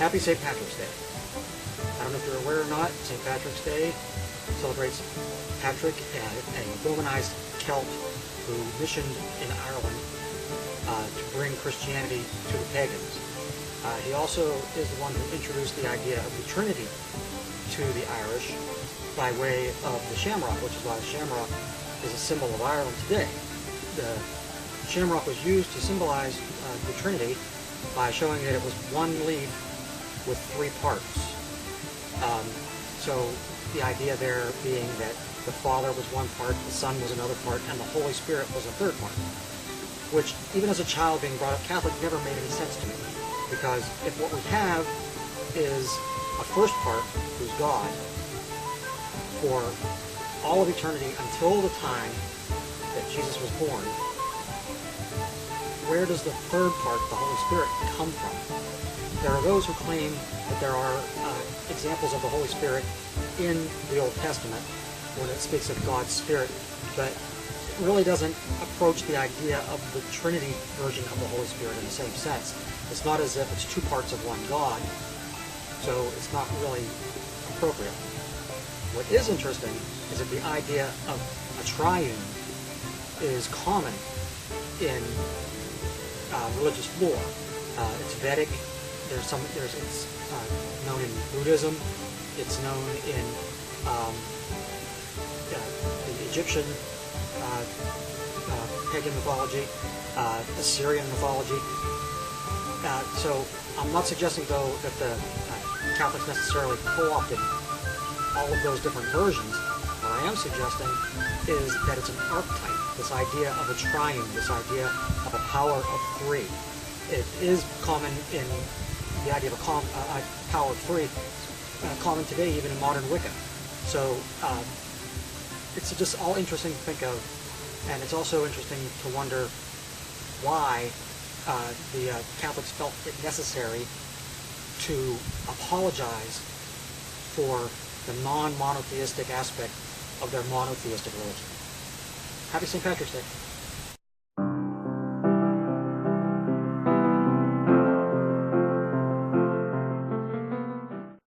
Happy St. Patrick's Day. I don't know if you're aware or not, St. Patrick's Day celebrates Patrick, a Romanized Celt who missioned in Ireland to bring Christianity to the pagans. He also is the one who introduced the idea of the Trinity to the Irish by way of the shamrock, which is why the shamrock is a symbol of Ireland today. The shamrock was used to symbolize the Trinity by showing that it was one leaf with three parts. So the idea there being that the Father was one part, the Son was another part, and the Holy Spirit was a third part, which even as a child being brought up Catholic never made any sense to me, because if what we have is a first part, who's God, for all of eternity until the time that Jesus was born, where does the third part, the Holy Spirit, come from? There are those who claim that there are examples of the Holy Spirit in the Old Testament when it speaks of God's Spirit, but it really doesn't approach the idea of the Trinity version of the Holy Spirit in the same sense. It's not as if it's two parts of one God, so it's not really appropriate. What is interesting is that the idea of a triune is common in religious lore. It's Vedic. It's known in Buddhism. It's known in the Egyptian pagan mythology, Assyrian mythology. So I'm not suggesting, though, that the Catholics necessarily co-opted all of those different versions. What I am suggesting is that it's an archetype, this idea of a triune, this idea of a power of three. It is common in the idea of a power of three, common today even in modern Wicca. So it's just all interesting to think of, and it's also interesting to wonder why the Catholics felt it necessary to apologize for the non-monotheistic aspect of their monotheistic religion. Happy St. Patrick's Day.